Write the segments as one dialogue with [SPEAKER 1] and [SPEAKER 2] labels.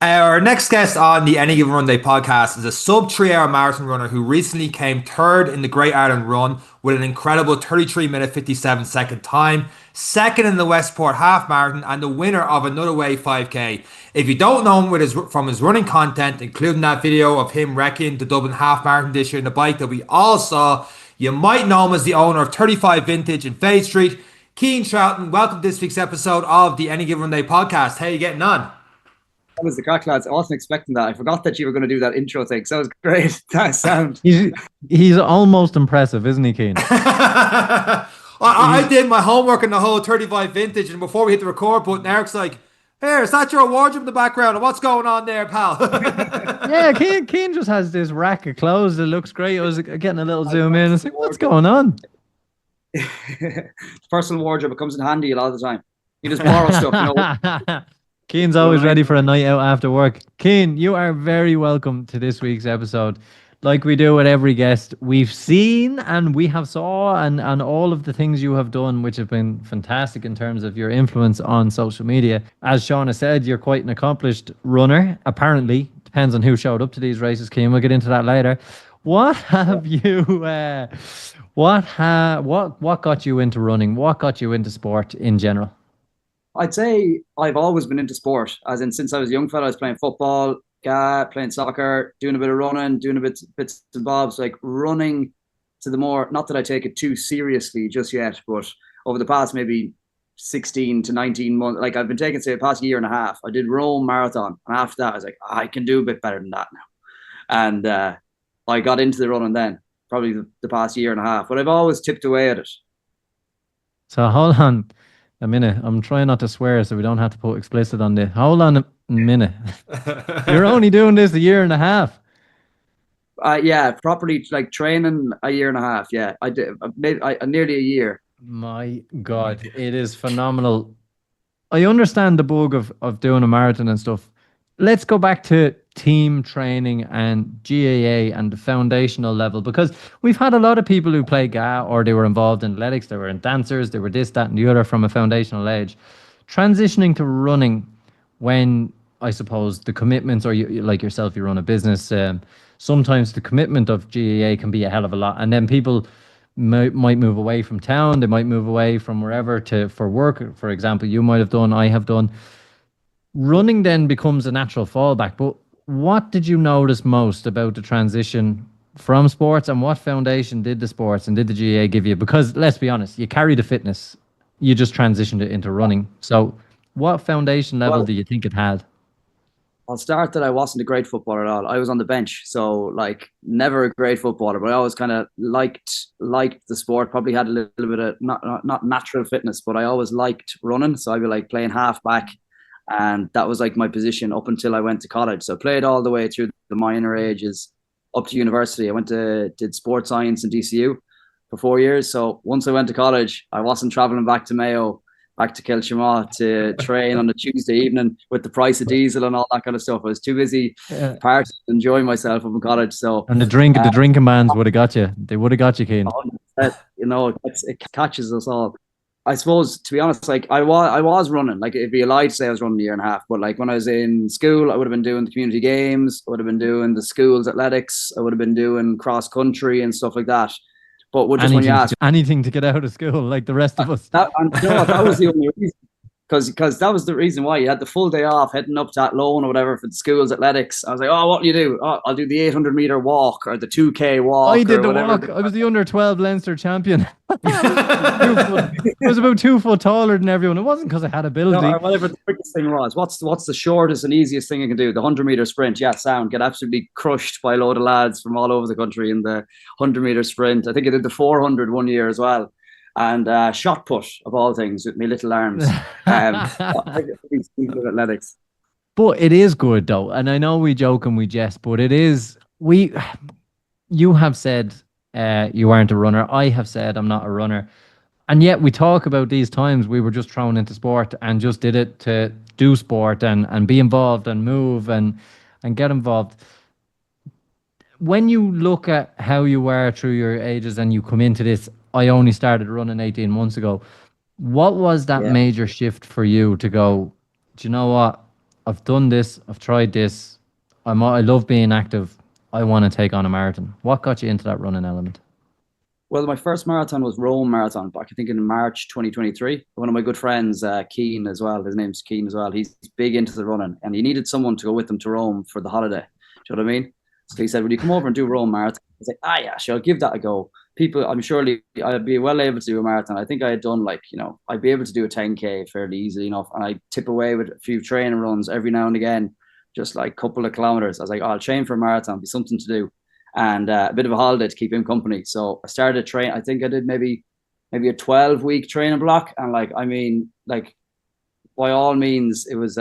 [SPEAKER 1] Our next guest on the Any Given Run Day podcast is a sub 3 hour marathon runner who recently came third in the Great Ireland Run with an incredible 33-minute 57-second time, second in the Westport Half Marathon, and the winner of another way 5K. If you don't know him from his running content, including that video of him wrecking the Dublin Half Marathon this year in the bike that we all saw, you might know him as the owner of 35 Vintage in Fade Street. Cian Charlton, welcome to this week's episode of the Any Given Run Day podcast. How are you getting on?
[SPEAKER 2] That was the crack, lads. I wasn't expecting that. I forgot that you were going to do that intro thing. So that was great. That sound.
[SPEAKER 3] He's almost impressive, isn't he, Keane?
[SPEAKER 1] I did my homework on the whole 35 Vintage, and before we hit the record button, Eric's like, "Here, is that your wardrobe in the background? And what's going on there, pal?"
[SPEAKER 3] Yeah, Keane just has this rack of clothes that looks great. I was getting a little zoom in. I was like, what's going on?
[SPEAKER 2] Personal wardrobe, it comes in handy a lot of the time. You just borrow stuff, you know.
[SPEAKER 3] Keane's always ready for a night out after work. Keane, you are very welcome to this week's episode. Like we do with every guest, we've seen and we have saw and all of the things you have done, which have been fantastic in terms of your influence on social media. As Shauna said, you're quite an accomplished runner. Apparently, depends on who showed up to these races, Keane. We'll get into that later. What have you? What got you into running? What got you into sport in general?
[SPEAKER 2] I'd say I've always been into sport, as in since I was a young fella, I was playing football, playing soccer, doing a bit of running, doing a bits and bobs, like running to the more, not that I take it too seriously just yet, but over the past maybe 16 to 19 months, like I've been taking, say, the past year and a half, I did Rome Marathon. And after that, I was like, I can do a bit better than that now. And I got into the running then, probably the past year and a half, but I've always tipped away at it.
[SPEAKER 3] So hold on a minute. I'm trying not to swear so we don't have to put explicit on this. Hold on a minute. You're only doing this a year and a half.
[SPEAKER 2] Yeah, properly like training a year and a half. Yeah, I did nearly a year.
[SPEAKER 3] My God, it is phenomenal. I understand the bug of doing a marathon and stuff. Let's go back to team training and GAA and the foundational level, because we've had a lot of people who play GAA or they were involved in athletics, they were in dancers, they were this, that, and the other from a foundational age. Transitioning to running when, I suppose, the commitments, or you, like yourself, you run a business, sometimes the commitment of GAA can be a hell of a lot. And then people might move away from town, they might move away from wherever for work, for example, you might have done, I have done. Running then becomes a natural fallback. But what did you notice most about the transition from sports, and what foundation did the sports and did the GAA give you? Because let's be honest, you carry the fitness, you just transitioned it into running. So what foundation level do you think it had?
[SPEAKER 2] I'll start that I wasn't a great footballer at all. I was on the bench, so like never a great footballer, but I always kind of liked the sport. Probably had a little bit of not natural fitness, but I always liked running. So I'd be like playing half back, and that was like my position up until I went to college. So I played all the way through the minor ages up to university. I did sports science in DCU for 4 years. So once I went to college, I wasn't traveling back to Mayo, back to Kilshima to train on a Tuesday evening with the price of diesel and all that kind of stuff. I was too busy partying, enjoying myself up in college. So
[SPEAKER 3] and the drinking bands would have got you. They would have got you, Keane.
[SPEAKER 2] You know, it catches us all. I suppose, to be honest, like I was running. Like it'd be a lie to say I was running a year and a half, but like when I was in school, I would have been doing the community games. I would have been doing the school's athletics. I would have been doing cross country and stuff like that. But just when you ask
[SPEAKER 3] anything to get out of school, like the rest of us,
[SPEAKER 2] that was the only reason. Because that was the reason why you had the full day off heading up to Athlone or whatever for the school's athletics. I was like, oh, what do you do? Oh, I'll do the 800-meter walk or the 2K walk.
[SPEAKER 3] I did the walk. I was the under 12 Leinster champion. I was about 2 foot taller than everyone. It wasn't because I had ability.
[SPEAKER 2] No, whatever the quickest thing was. What's the shortest and easiest thing I can do? The 100-meter sprint. Yeah, sound. Get absolutely crushed by a load of lads from all over the country in the 100-meter sprint. I think I did the 400 one year as well. And shot put, of all things, with my little arms. Athletics.
[SPEAKER 3] But it is good, though. And I know we joke and we jest, but it is... You have said you aren't a runner. I have said I'm not a runner. And yet we talk about these times we were just thrown into sport and just did it to do sport and be involved and move and get involved. When you look at how you were through your ages and you come into this, I only started running 18 months ago. What was that major shift for you to go, do you know what? I've done this, I've tried this, I love being active, I want to take on a marathon? What got you into that running element?
[SPEAKER 2] Well, my first marathon was Rome Marathon back, I think, in March 2023. One of my good friends, Cian as well, his name's Cian as well. He's big into the running, and he needed someone to go with him to Rome for the holiday. Do you know what I mean? So he said, "Will you come over and do Rome Marathon?" I was like, yeah, sure, I'll give that a go. People, I'm surely I'd be well able to do a marathon. I think I had done I'd be able to do a 10K fairly easily enough, and I tip away with a few training runs every now and again, just like a couple of kilometers. I was like, I'll train for a marathon, be something to do, and a bit of a holiday to keep him company. So I started to train. I think I did maybe a 12-week training block, and by all means, it was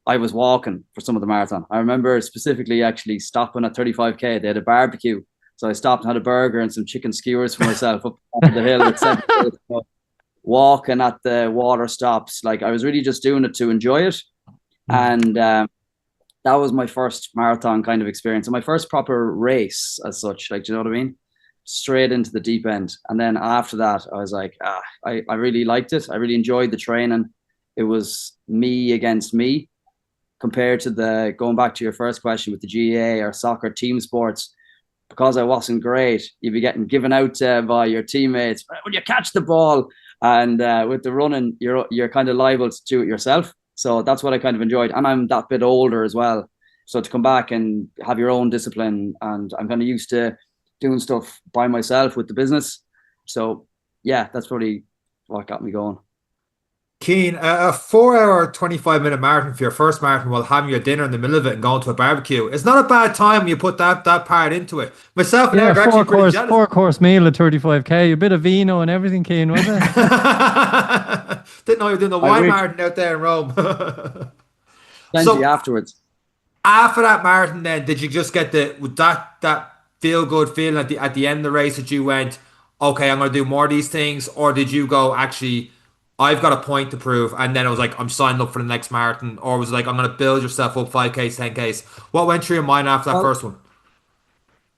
[SPEAKER 2] I was walking for some of the marathon. I remember specifically actually stopping at 35K. They had a barbecue, so I stopped and had a burger and some chicken skewers for myself up on the hill at 7K. Walking at the water stops. Like, I was really just doing it to enjoy it, and that was my first marathon kind of experience and my first proper race as such. Like, do you know what I mean? Straight into the deep end. And then after that, I was like, I really liked it. I really enjoyed the training. It was me against me, compared to the, going back to your first question with the GAA or soccer team sports. Because I wasn't great, you'd be getting given out by your teammates. Will you catch the ball? And with the running, you're kind of liable to do it yourself. So that's what I kind of enjoyed. And I'm that bit older as well. So to come back and have your own discipline, and I'm kind of used to doing stuff by myself with the business. So yeah, that's probably what got me going.
[SPEAKER 1] Cian, a 4 hour, 25-minute marathon for your first marathon while having your dinner in the middle of it and going to a barbecue. It's not a bad time when you put that part into it. Myself and Eric are actually pretty jealous.
[SPEAKER 3] 4 course meal at 35K, a bit of vino and everything, Cian, was it?
[SPEAKER 1] Didn't know you were doing the wine marathon out there in Rome.
[SPEAKER 2] Plenty afterwards.
[SPEAKER 1] After that marathon, then did you just get that feel good feeling at the end of the race that you went, okay, I'm going to do more of these things, or did you go, actually, I've got a point to prove, and then it was like, I'm signed up for the next marathon, or was it like, I'm going to build yourself up 5Ks, 10Ks? What went through your mind after that first one?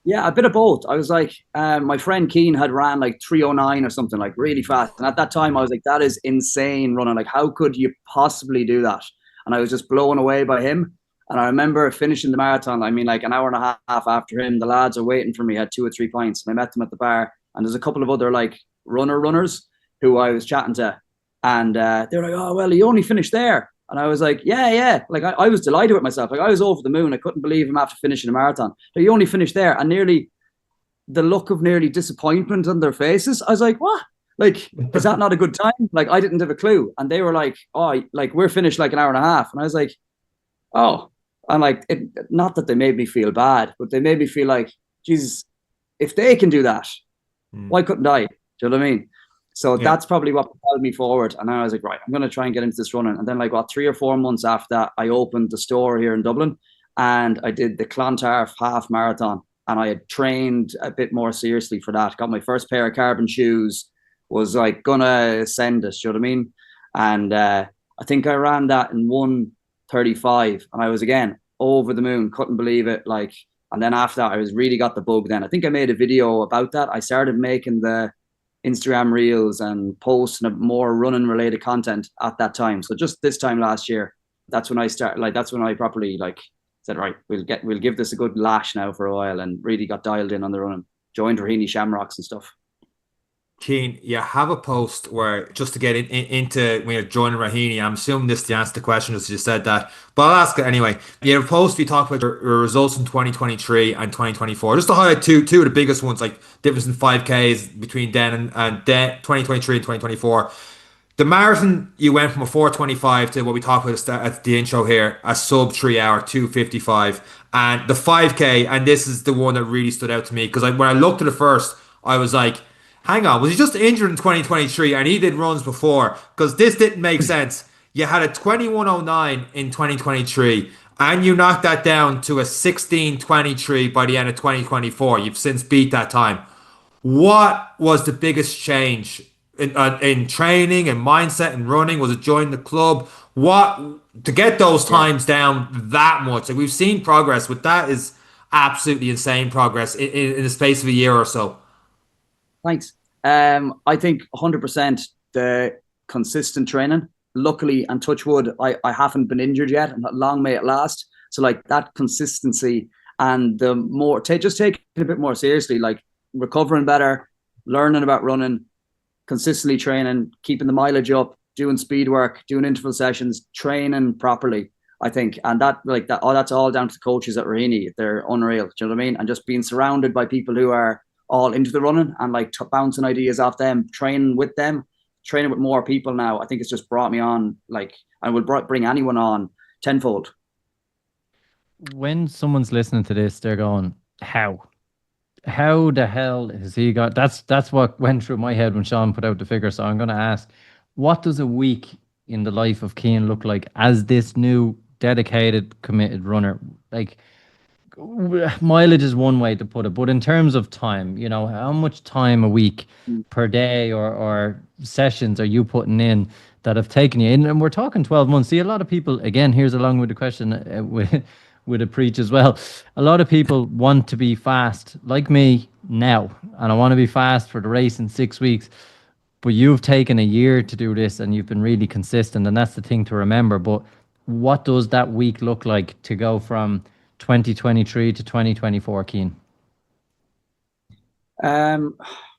[SPEAKER 2] Yeah, a bit of both. I was like, my friend Cian had ran like 3:09 or something, like really fast. And at that time, I was like, that is insane running. Like, how could you possibly do that? And I was just blown away by him. And I remember finishing the marathon. I mean, like an hour and a half after him, the lads are waiting for me, had 2 or 3 pints. And I met them at the bar. And there's a couple of other like runners who I was chatting to. And they were like, oh, well, you only finished there. And I was like, yeah. Like, I was delighted with myself. Like, I was over the moon. I couldn't believe him after finishing a marathon. Like, you only finished there. And nearly the look of nearly disappointment on their faces. I was like, what? Like, is that not a good time? Like, I didn't have a clue. And they were like, oh, like, we're finished like an hour and a half. And I was like, oh. And like, not that they made me feel bad, but they made me feel like, Jesus, if they can do that, why couldn't I? Do you know what I mean? So that's probably what propelled me forward. And I was like, right, I'm going to try and get into this running. And then like, 3 or 4 months after that, I opened the store here in Dublin and I did the Clontarf half marathon. And I had trained a bit more seriously for that. Got my first pair of carbon shoes, was like going to send us, you know what I mean? And I think I ran that in 1:35. And I was, again, over the moon, couldn't believe it. Like, and then after that, I was really got the bug then. I think I made a video about that. I started making the Instagram reels and posting more running related content at that time. So just this time last year, that's when I started, like, that's when I properly like said, right, we'll give this a good lash now for a while, and really got dialed in on the running. Joined Raheny Shamrocks and stuff.
[SPEAKER 1] Cian, you have a post where, just to get into when you're joining Raheny, I'm assuming this is the answer to the question as you said that, but I'll ask it anyway. You have a post, you talk about your results in 2023 and 2024. Just to highlight two of the biggest ones, like difference in 5Ks between then and 2023 and 2024. The marathon, you went from a 4:25 to what we talked about at the intro here, a sub 3 hour, 2:55. And the 5K, and this is the one that really stood out to me, because when I looked at it first, I was like, hang on, was he just injured in 2023 and he did runs before? Because this didn't make sense. You had a 21:09 in 2023 and you knocked that down to a 16:23 by the end of 2024. You've since beat that time. What was the biggest change in training and mindset and running? Was it joining the club? What to get those times down that much? Like, we've seen progress, but that is absolutely insane progress in the space of a year or so.
[SPEAKER 2] Thanks. I think 100% the consistent training. luckily, and touch wood, I haven't been injured yet, and long may it last. So like that consistency and the more just take it a bit more seriously, like recovering better, learning about running, consistently training, keeping the mileage up, doing speed work, doing interval sessions, training properly, I think. And that like that, that's all down to the coaches at Raheny. They're unreal. Do you know what I mean? And just being surrounded by people who are all into the running and like bouncing ideas off them, training with more people now. I think it's just brought me on, like, and will bring anyone on tenfold.
[SPEAKER 3] When someone's listening to this, they're going, how? How the hell has he got? That's what went through my head when Sean put out the figure. So I'm going to ask, what does a week in the life of Cian look like as this new dedicated, committed runner? Like, mileage is one way to put it, but in terms of time, you know, how much time a week per day or sessions are you putting in that have taken you in? And we're talking 12 months. See, a lot of people, again, here's along with the question with a preach as well. A lot of people want to be fast, like me now, and I want to be fast for the race in 6 weeks. But you've taken a year to do this, and you've been really consistent, and that's the thing to remember. But what does that week look like to go from 2023 to 2024, Cian?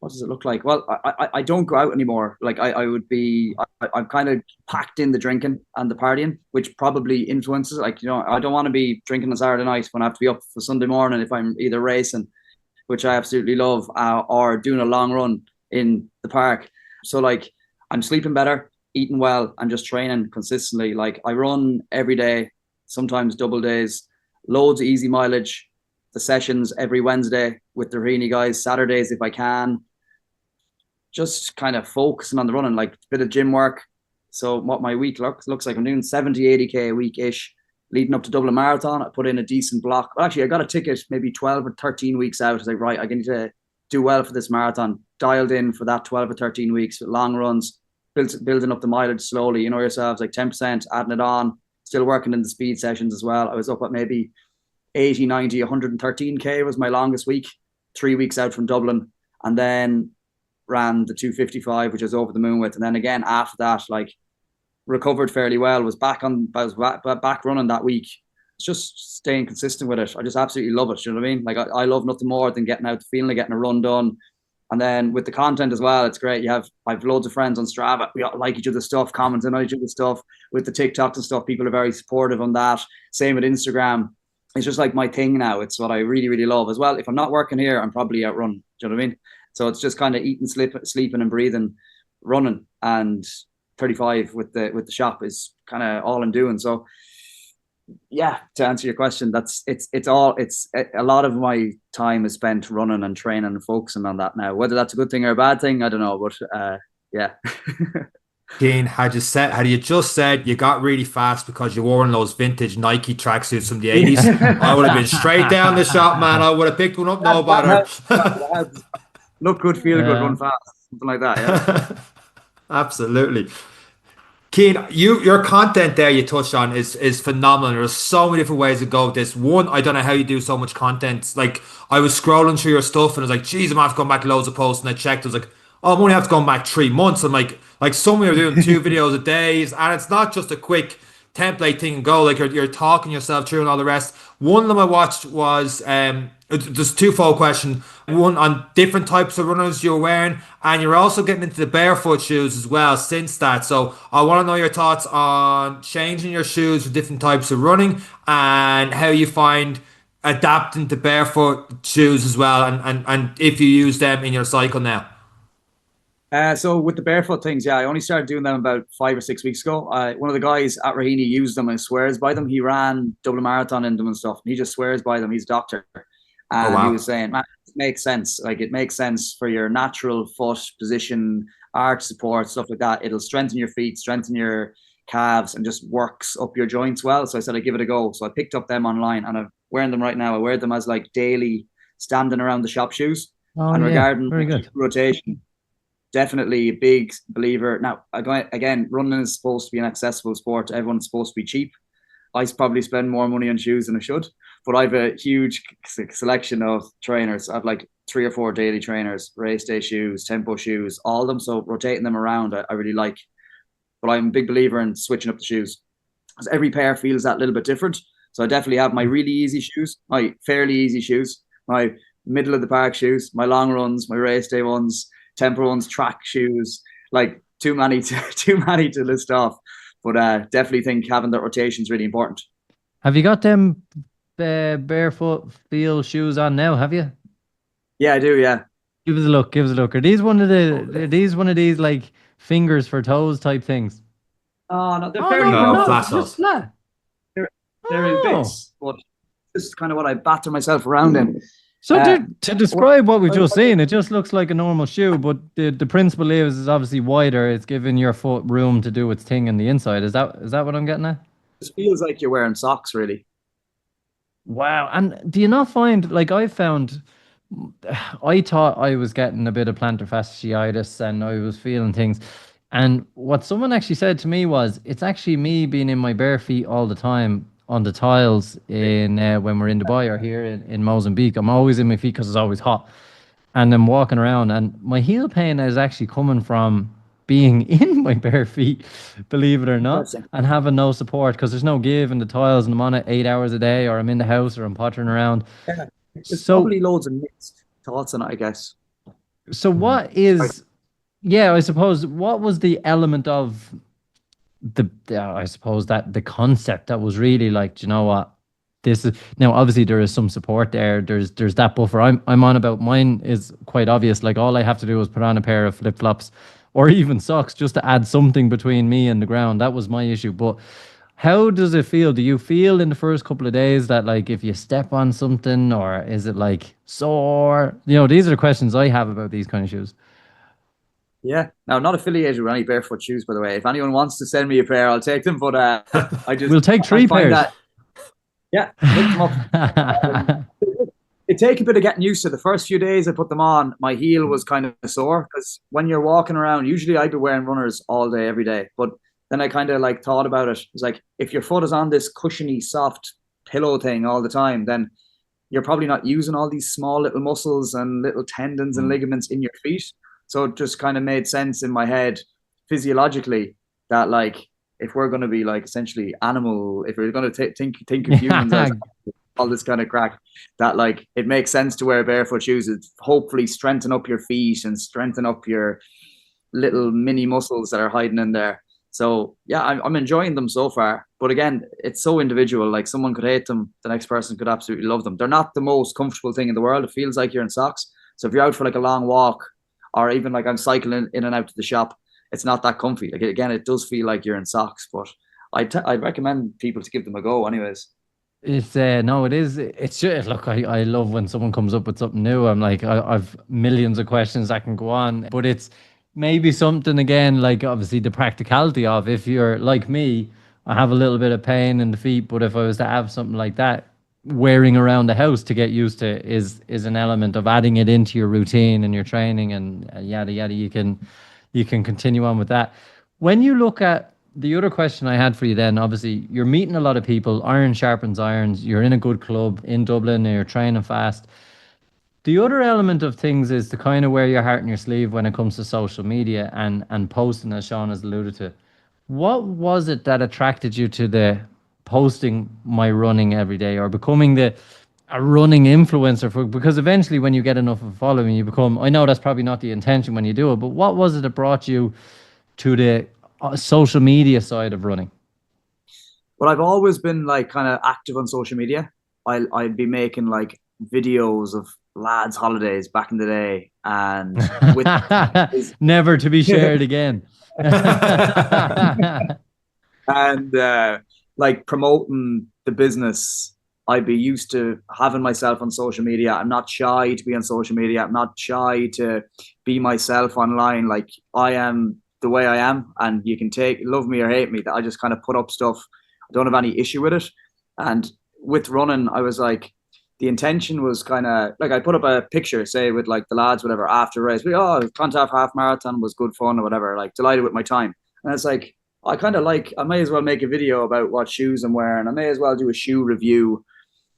[SPEAKER 2] What does it look like? Well, I don't go out anymore. Like I'm kind of packed in the drinking and the partying, which probably influences. Like, you know, I don't want to be drinking on Saturday night when I have to be up for Sunday morning if I'm either racing, which I absolutely love, or doing a long run in the park. So like, I'm sleeping better, eating well, and just training consistently. Like, I run every day, sometimes double days, loads of easy mileage. The sessions every Wednesday with the Raheny guys, Saturdays if I can. Just kind of focusing on the running, like a bit of gym work. So what my week looks like, I'm doing 70, 80K a week-ish. Leading up to Dublin Marathon, I put in a decent block. Well, actually, I got a ticket maybe 12 or 13 weeks out. I was like, right, I need to do well for this marathon. Dialed in for that 12 or 13 weeks with long runs, building up the mileage slowly. You know yourselves, like 10%, adding it on, still working in the speed sessions as well. I was up at maybe 80, 90, 113K was my longest week, 3 weeks out from Dublin. And then ran the 255, which I was over the moon with. And then again, after that, like, recovered fairly well, was back running that week. It's just staying consistent with it. I just absolutely love it. You know what I mean? Like, I love nothing more than getting out, the feeling of getting a run done. And then with the content as well, it's great. I've loads of friends on Strava. We all like each other's stuff, commenting on each other's stuff. With the TikToks and stuff, people are very supportive on that. Same with Instagram. It's just like my thing now. It's what I really, really love as well. If I'm not working here, I'm probably out running. Do you know what I mean? So it's just kind of eating, sleeping and breathing, running, and 35 with the shop is kind of all I'm doing. So yeah, to answer your question, it's a lot of my time is spent running and training and focusing on that now. Whether that's a good thing or a bad thing, I don't know, but yeah.
[SPEAKER 1] Cian, had you just said you got really fast because you wore one of those vintage Nike tracksuits from the 80s, I would have been straight down the shop, man. I would have picked one up, no bother.
[SPEAKER 2] Look good, feel good, run fast, something like that. Yeah.
[SPEAKER 1] Absolutely. Cian, your content there you touched on is phenomenal. There's so many different ways to go with this. One, I don't know how you do so much content. Like, I was scrolling through your stuff and I was like, geez, I'm gonna have to go back loads of posts, and I checked, I was like, oh, I'm only have to go back 3 months. I'm like some of you are doing 2 videos a day, and it's not just a quick template thing and go. Like, you're talking yourself through and all the rest. One of them I watched was there's twofold question. One on different types of runners you're wearing, and you're also getting into the barefoot shoes as well since that. So I want to know your thoughts on changing your shoes for different types of running and how you find adapting to barefoot shoes as well, and if you use them in your cycle now.
[SPEAKER 2] So with the barefoot things, yeah, I only started doing them about 5 or 6 weeks ago. One of the guys at Raheny used them and swears by them. He ran Dublin Marathon in them and stuff. And he just swears by them. He's a doctor. And He was saying, man, it makes sense. Like, it makes sense for your natural foot position, arch support, stuff like that. It'll strengthen your feet, strengthen your calves, and just works up your joints well. So I said I'd give it a go. So I picked up them online, and I'm wearing them right now. I wear them as like daily standing around the shop shoes. And regarding rotation, definitely a big believer. Now, again, running is supposed to be an accessible sport. Everyone's supposed to be cheap. I probably spend more money on shoes than I should, but I have a huge selection of trainers. I have like 3 or 4 daily trainers, race day shoes, tempo shoes, all of them. So rotating them around, I really like. but I'm a big believer in switching up the shoes because every pair feels that little bit different. So I definitely have my really easy shoes, my fairly easy shoes, my middle of the park shoes, my long runs, my race day ones, temper ones, track shoes. Like too many to list off. But definitely think having that rotation is really important.
[SPEAKER 3] Have you got them barefoot feel shoes on now? Have you?
[SPEAKER 2] Yeah, I do. Yeah.
[SPEAKER 3] Give us a look. Give us a look. Are these one of these like fingers for toes type things?
[SPEAKER 2] Oh no, they're
[SPEAKER 3] Oh
[SPEAKER 2] fairly
[SPEAKER 3] no,
[SPEAKER 1] No,
[SPEAKER 3] they're
[SPEAKER 2] good.
[SPEAKER 3] not.
[SPEAKER 1] flat
[SPEAKER 3] They're
[SPEAKER 1] toes.
[SPEAKER 3] just flat.
[SPEAKER 2] They're in
[SPEAKER 3] Oh.
[SPEAKER 2] bits, but this is kind of what I batter myself around in.
[SPEAKER 3] So
[SPEAKER 2] Uh,
[SPEAKER 3] to describe what we've just seen, it just looks like a normal shoe, but the principle is obviously wider. It's giving your foot room to do its thing in the inside. Is that what I'm getting at?
[SPEAKER 2] It feels like you're wearing socks, really.
[SPEAKER 3] Wow. And do you not find, like, I found, I thought I was getting a bit of plantar fasciitis and I was feeling things. And what someone actually said to me was, it's actually me being in my bare feet all the time on the tiles in when we're in Dubai or here in Mozambique. I'm always in my feet because it's always hot. And I'm walking around, and my heel pain is actually coming from being in my bare feet, believe it or not,
[SPEAKER 2] Interesting.
[SPEAKER 3] and having no support because there's no give in the tiles, and I'm on it 8 hours a day, or I'm in the house, or I'm pottering around.
[SPEAKER 2] Yeah. There's
[SPEAKER 3] So,
[SPEAKER 2] probably loads of mixed thoughts on it, I guess.
[SPEAKER 3] so what is? Yeah, I suppose what was the element of I suppose that the concept that was really like, do you know what? This is now obviously there is some support there. There's that buffer. I'm on about. Mine is quite obvious. Like all I have to do is put on a pair of flip flops or even socks just to add something between me and the ground. That was my issue. But how does it feel? Do you feel in the first couple of days that like if you step on something, or is it like sore? These are the questions I have about these kind of shoes.
[SPEAKER 2] Yeah. Now, not affiliated with any barefoot shoes, by the way. If anyone wants to send me a pair, I'll take them. But
[SPEAKER 3] We'll take three
[SPEAKER 2] I find
[SPEAKER 3] pairs.
[SPEAKER 2] that, yeah, lift them up. It take a bit of getting used to. The first few days I put them on, my heel was kind of sore because when you're walking around, usually I'd be wearing runners all day, every day. But then I kind of like thought about it. It's like if your foot is on this cushiony, soft pillow thing all the time, then you're probably not using all these small little muscles and little tendons and ligaments in your feet. So it just kind of made sense in my head physiologically that like if we're going to be like essentially animal, if we're going to think of humans as all this kind of crack, that like it makes sense to wear barefoot shoes. It's hopefully strengthen up your feet and strengthen up your little mini muscles that are hiding in there. So yeah, I'm enjoying them so far. But again, it's so individual. Like someone could hate them, the next person could absolutely love them. They're not the most comfortable thing in the world. It feels like you're in socks. So if you're out for like a long walk, or even like I'm cycling in and out to the shop, it's not that comfy. Like again, it does feel like you're in socks, but I recommend people to give them a go anyways.
[SPEAKER 3] It's no, it is. It's just look. I love when someone comes up with something new. I'm like, I've millions of questions that can go on, but it's maybe something again, like obviously the practicality of if you're like me, I have a little bit of pain in the feet, but if I was to have something like that, wearing around the house to get used to is an element of adding it into your routine and your training and yada yada. You can continue on with that. When you look at the other question I had for you, then obviously you're meeting a lot of people. Iron sharpens irons. You're in a good club in Dublin and you're training fast. The other element of things is to kind of wear your heart in your sleeve when it comes to social media and posting, as Sean has alluded to. What was it that attracted you to the posting my running every day or becoming a running influencer? Because eventually when you get enough of a following, you become, I know that's probably not the intention when you do it, but what was it that brought you to the social media side of running?
[SPEAKER 2] Well, I've always been like kind of active on social media. I'd be making like videos of lads' holidays back in the day, and with
[SPEAKER 3] never to be shared again.
[SPEAKER 2] and like promoting the business. I'd be used to having myself on social media. I'm not shy to be on social media. I'm not shy to be myself online. Like I am the way I am, and you can love me or hate me. That I just kind of put up stuff. I don't have any issue with it. And with running, I was like, the intention was kind of like I put up a picture, say with like the lads, whatever, after race. Clontarf half marathon was good fun or whatever. Like delighted with my time, and it's like I kind of like I may as well make a video about what shoes I'm wearing. I may as well do a shoe review,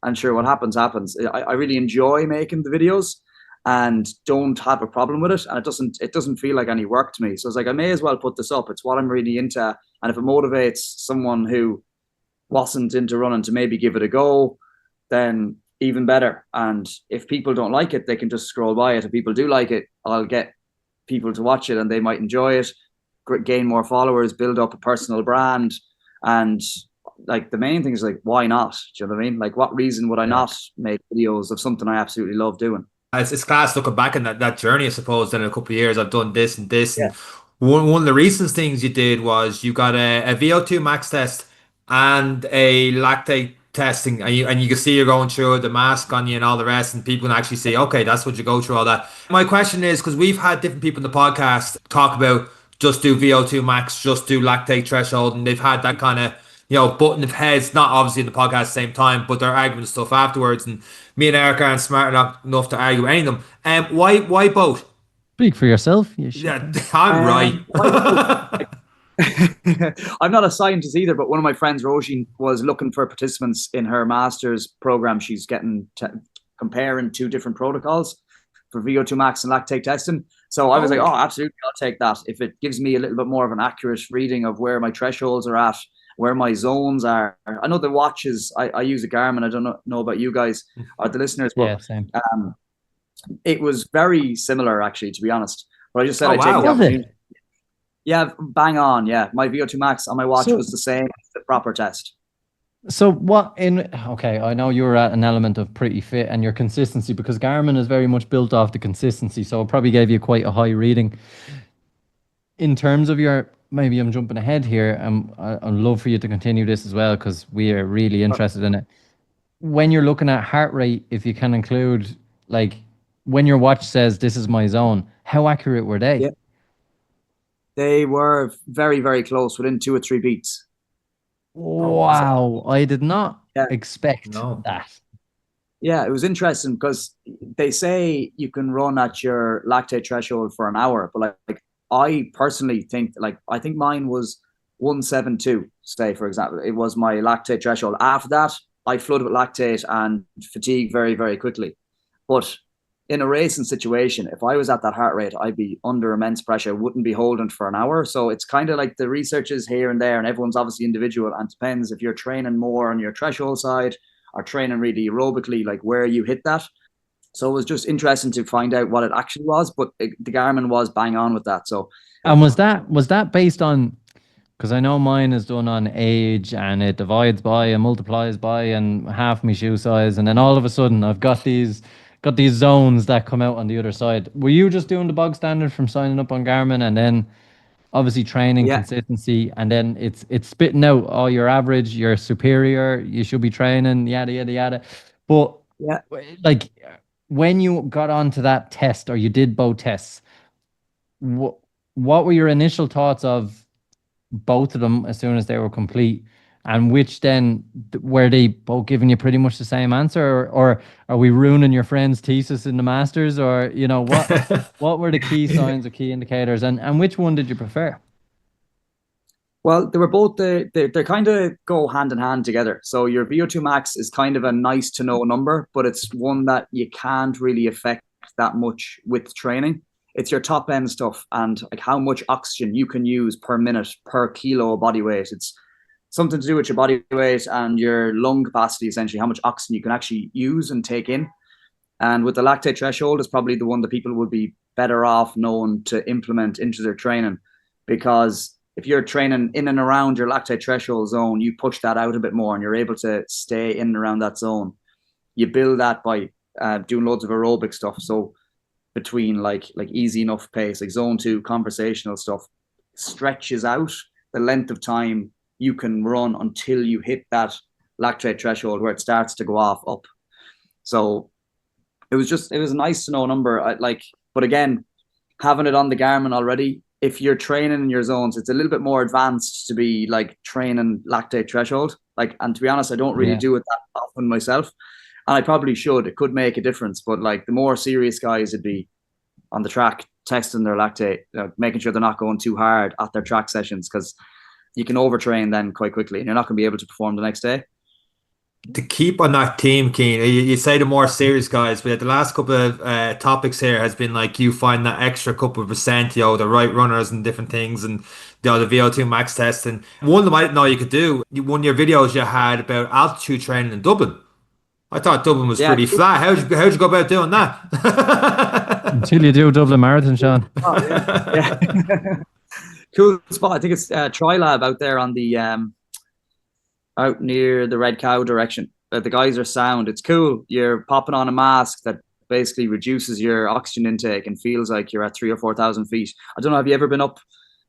[SPEAKER 2] and sure, what happens happens. I really enjoy making the videos, and don't have a problem with it, and it doesn't feel like any work to me. So it's like, I may as well put this up. It's what I'm really into, and if it motivates someone who wasn't into running to maybe give it a go, then even better. And if people don't like it, they can just scroll by it. If people do like it, I'll get people to watch it and they might enjoy it, gain more followers, build up a personal brand. And like the main thing is like, why not? Do you know what I mean? Like, what reason would I not make videos of something I absolutely love doing?
[SPEAKER 1] It's class looking back in that journey, I suppose. Then in a couple of years, I've done this and this,
[SPEAKER 2] Yeah.
[SPEAKER 1] and one of the recent things you did was you got a VO2 max test and a lactate testing, and you can see you're going through the mask on you and all the rest, and people can actually see, okay, that's what you go through all that. My question is, because we've had different people in the podcast talk about just do VO2 max, just do lactate threshold, and they've had that kind of button of heads, not obviously in the podcast at the same time, but they're arguing stuff afterwards. And me and Eric aren't smart enough to argue any of them. Why both?
[SPEAKER 3] Speak for yourself.
[SPEAKER 1] Yeah, I'm right.
[SPEAKER 2] I'm not a scientist either, but one of my friends, Roisin, was looking for participants in her master's program. She's getting comparing two different protocols for VO2 max and lactate testing. So I was like, oh, absolutely, I'll take that. If it gives me a little bit more of an accurate reading of where my thresholds are at, where my zones are. I know the watches, I use a Garmin. I don't know about you guys or the listeners, but
[SPEAKER 3] yeah, same.
[SPEAKER 2] It was very similar, actually, to be honest. But I just said
[SPEAKER 1] Oh,
[SPEAKER 2] I'd take
[SPEAKER 1] wow.
[SPEAKER 2] the opportunity. Yeah, bang on. Yeah, my VO2 max on my watch was the same as the proper test.
[SPEAKER 3] So okay, I know you're at an element of pretty fit and your consistency, because Garmin is very much built off the consistency. So it probably gave you quite a high reading. In terms of maybe I'm jumping ahead here. I'd love for you to continue this as well, because we are really interested in it. When you're looking at heart rate, if you can include, like, when your watch says this is my zone, how accurate were they?
[SPEAKER 2] Yeah. They were very, very close, within 2 or 3 beats.
[SPEAKER 3] Wow, I did not expect that.
[SPEAKER 2] Yeah, it was interesting because they say you can run at your lactate threshold for an hour, but like I personally think, I think mine was 172, say, for example. It was my lactate threshold. After that, I flooded with lactate and fatigue very, very quickly. But in a racing situation, if I was at that heart rate, I'd be under immense pressure, wouldn't be holding for an hour. So it's kind of like the research is here and there, and everyone's obviously individual, and depends if you're training more on your threshold side or training really aerobically, like where you hit that. So it was just interesting to find out what it actually was, but the Garmin was bang on with that. So,
[SPEAKER 3] and was that based on, because I know mine is done on age and it divides by and multiplies by and half my shoe size, and then all of a sudden I've got these zones that come out on the other side. Were you just doing the bog standard from signing up on Garmin, and then obviously training consistency, and then it's spitting out, oh, your average, your superior, you should be training, yada yada yada. But like, when you got onto that test, or you did both tests, what were your initial thoughts of both of them as soon as they were complete? And which then, were they both giving you pretty much the same answer, or are we ruining your friend's thesis in the masters, or what were the key signs or key indicators, and which one did you prefer?
[SPEAKER 2] Well, they were both they kind of go hand in hand together. So your VO2 max is kind of a nice to know number, but it's one that you can't really affect that much with training. It's your top end stuff, and like how much oxygen you can use per minute per kilo of body weight. It's something to do with your body weight and your lung capacity, essentially, how much oxygen you can actually use and take in. And with the lactate threshold, is probably the one that people would be better off knowing to implement into their training, because if you're training in and around your lactate threshold zone, you push that out a bit more and you're able to stay in and around that zone. You build that by doing loads of aerobic stuff. So between like easy enough pace, like zone 2 conversational stuff, stretches out the length of time you can run until you hit that lactate threshold where it starts to go off up. So it was a nice to know number. But again, having it on the Garmin already, if you're training in your zones, it's a little bit more advanced to be like training lactate threshold. And to be honest, I don't really do it that often myself, and I probably should. It could make a difference, but like the more serious guys would be on the track testing their lactate, making sure they're not going too hard at their track sessions, because you can overtrain then quite quickly and you're not going to be able to perform the next day.
[SPEAKER 1] To keep on that theme, Keen, you say the more serious guys, but the last couple of topics here has been like you find that extra couple of percent, the right runners and different things, and the VO2 max test. And one that I didn't know you could do, one of your videos you had about altitude training in Dublin. I thought Dublin was
[SPEAKER 2] Yeah,
[SPEAKER 1] pretty flat. How'd you go about doing that?
[SPEAKER 3] Until you do Dublin Marathon, Sean.
[SPEAKER 2] oh, yeah. Cool spot. I think it's Trilab out there on the out near the Red Cow direction. The guys are sound. It's cool. You're popping on a mask that basically reduces your oxygen intake and feels like you're at 3,000 or 4,000 feet. I don't know. Have you ever been up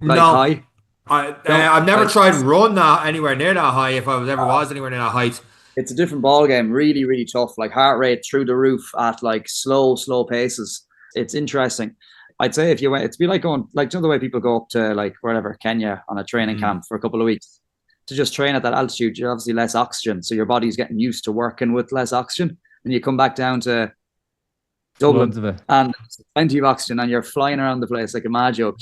[SPEAKER 2] like
[SPEAKER 1] No.
[SPEAKER 2] high?
[SPEAKER 1] I've never tried run that anywhere near that high. If I was anywhere near that height,
[SPEAKER 2] It's a different ball game. Really, really tough. Like heart rate through the roof at like slow paces. It's interesting. I'd say if you went, it'd be like going like the way people go up to like wherever Kenya on a training camp for a couple of weeks to just train at that altitude. You're obviously less oxygen, so your body's getting used to working with less oxygen. And you come back down to
[SPEAKER 3] Loads of
[SPEAKER 2] Dublin
[SPEAKER 3] it.
[SPEAKER 2] and plenty of oxygen, and you're flying around the place like a mad joke.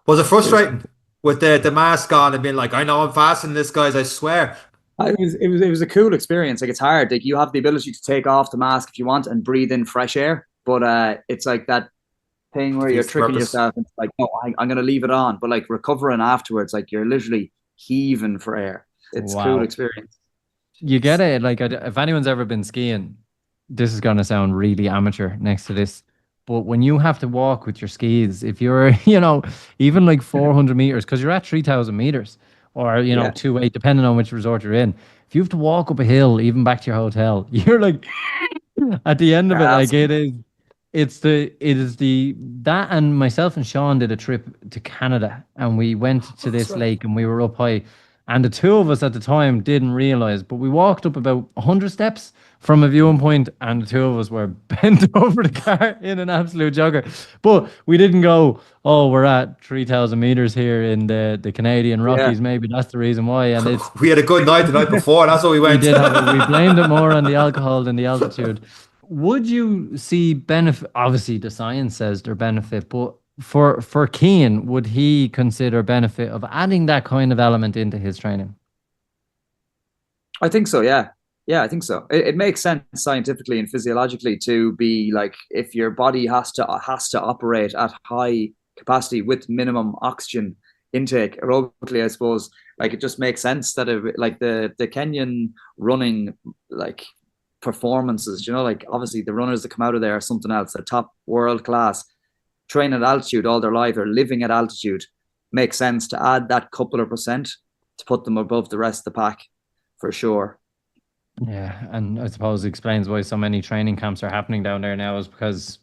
[SPEAKER 1] was it frustrating with the mask on and being like, I know I'm faster than this, guys, I swear.
[SPEAKER 2] It was a cool experience. Like it's hard. Like you have the ability to take off the mask if you want and breathe in fresh air, but it's like that thing where you're
[SPEAKER 1] Defeats the
[SPEAKER 2] tricking
[SPEAKER 1] purpose.
[SPEAKER 2] yourself. It's like, no, I'm going to leave it on, but like recovering afterwards, like you're literally heaving for air. It's a cool
[SPEAKER 3] Wow.
[SPEAKER 2] experience.
[SPEAKER 3] You get it. Like, if anyone's ever been skiing, this is going to sound really amateur next to this. But when you have to walk with your skis, if you're, even like 400 meters, because you're at 3,000 meters or,
[SPEAKER 2] Yeah.
[SPEAKER 3] 2 8, depending on which resort you're in. If you have to walk up a hill, even back to your hotel, you're like, at the end of it, like that. And myself and Sean did a trip to Canada and we went to this lake and we were up high. And the two of us at the time didn't realize, but we walked up about 100 steps from a viewing point, and the two of us were bent over the car in an absolute jogger. But we didn't go, oh, we're at 3,000 meters here in the Canadian Rockies. Maybe that's the reason why. And it's
[SPEAKER 1] We had a good night the night before. That's what we
[SPEAKER 3] we
[SPEAKER 1] went.
[SPEAKER 3] did have it. We blamed it more on the alcohol than the altitude. Would you see benefit? Obviously, the science says there benefit, but for Cian, would he consider benefit of adding that kind of element into his training?
[SPEAKER 2] I think so. Yeah. Yeah, I think so. It makes sense scientifically and physiologically to be like if your body has to operate at high capacity with minimum oxygen intake aerobically, I suppose. Like it just makes sense that like the Kenyan running like performances, like obviously the runners that come out of there are something else. They're top world class, train at altitude all their life, they're living at altitude. Makes sense to add that couple of percent to put them above the rest of the pack for sure.
[SPEAKER 3] Yeah, and I suppose it explains why so many training camps are happening down there now is because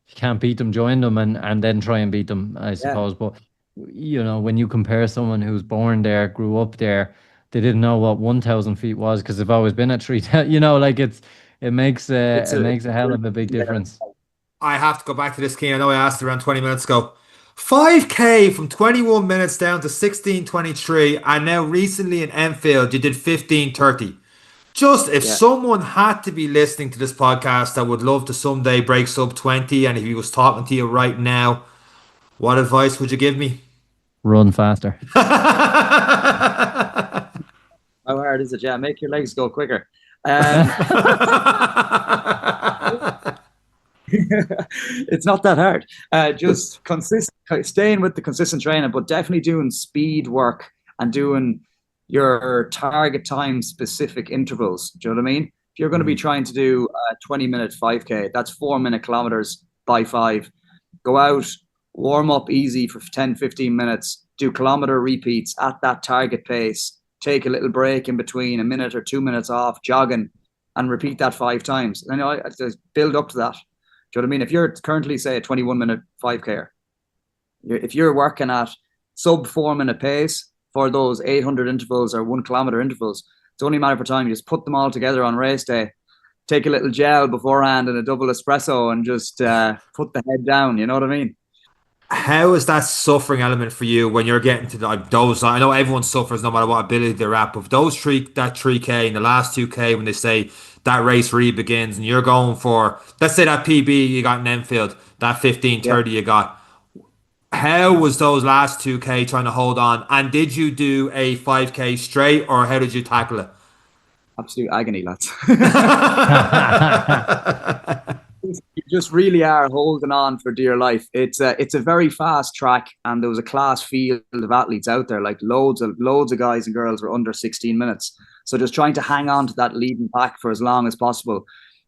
[SPEAKER 3] if you can't beat them, join them and then try and beat them, I suppose. But when you compare someone who's born there, grew up there, they didn't know what 1,000 feet was because they've always been at 3,000. Like it makes a hell of a big difference.
[SPEAKER 1] I have to go back to this, Keen. I know I asked around 20 minutes ago. 5K from 21 minutes down to 16:23, and now recently in Enfield, you did 15:30. Just if someone had to be listening to this podcast that would love to someday break sub 20, and if he was talking to you right now, what advice would you give me?
[SPEAKER 3] Run faster.
[SPEAKER 2] How hard is it? Yeah, make your legs go quicker. It's not that hard. Just staying with the consistent training, but definitely doing speed work and doing your target time specific intervals. Do you know what I mean? If you're going to be trying to do a 20-minute 5K, that's 4-minute kilometers by 5. Go out, warm up easy for 10, 15 minutes, do kilometer repeats at that target pace, take a little break in between, a minute or 2 minutes off, jogging, and repeat that 5 times. And I just build up to that. Do you know what I mean? If you're currently, say, a 21-minute 5K, if you're working at sub 4-minute pace for those 800 intervals or 1 kilometer intervals, it's only a matter of time. You just put them all together on race day, take a little gel beforehand and a double espresso and just put the head down. You know what I mean?
[SPEAKER 1] How is that suffering element for you when you're getting to those? I know everyone suffers no matter what ability they're at, but that 3K and the last 2K when they say that race really begins and you're going for, let's say that PB you got in Enfield, that 15:30 you got. How was those last 2K trying to hold on? And did you do a 5K straight or how did you tackle it?
[SPEAKER 2] Absolute agony, lads. You just really are holding on for dear life. It's a very fast track, and there was a class field of athletes out there. Like loads of guys and girls were under 16 minutes. So just trying to hang on to that leading pack for as long as possible,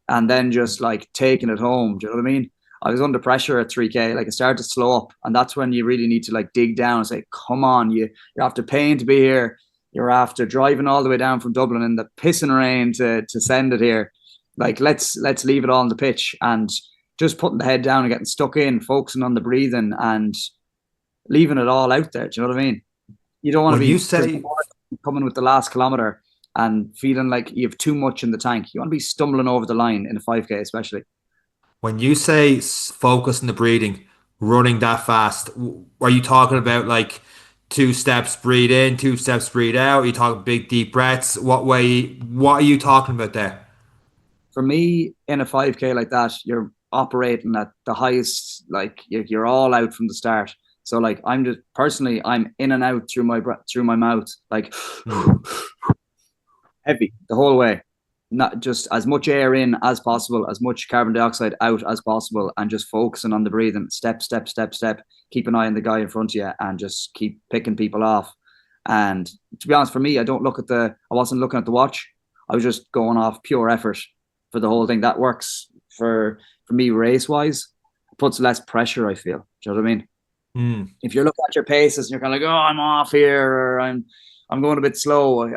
[SPEAKER 2] and then just like taking it home. Do you know what I mean? I was under pressure at 3K. Like it started to slow up, and that's when you really need to like dig down and say, "Come on, you're after paying to be here. You're after driving all the way down from Dublin in the pissing rain to send it here. Like let's leave it all on the pitch and just putting the head down and getting stuck in, focusing on the breathing and leaving it all out there. Do you know what I mean? You don't want to be coming with the last kilometer and feeling like you have too much in the tank. You want to be stumbling over the line in a 5K, especially.
[SPEAKER 1] When you say focus on the breathing, running that fast, are you talking about like 2 steps breathe in, 2 steps breathe out? Are you talking big deep breaths? What are you talking about there?
[SPEAKER 2] For me, in a 5K like that, you're operating at the highest, like you're all out from the start. So like I'm in and out through my mouth, like heavy the whole way. Not just as much air in as possible, as much carbon dioxide out as possible, and just focusing on the breathing. Step, step, step, step. Keep an eye on the guy in front of you and just keep picking people off. And to be honest, for me, I wasn't looking at the watch. I was just going off pure effort for the whole thing. That works for me race wise. It puts less pressure, I feel. Do you know what I mean? If you're looking at your paces and you're kind of like, oh, I'm off here, or I'm going a bit slow,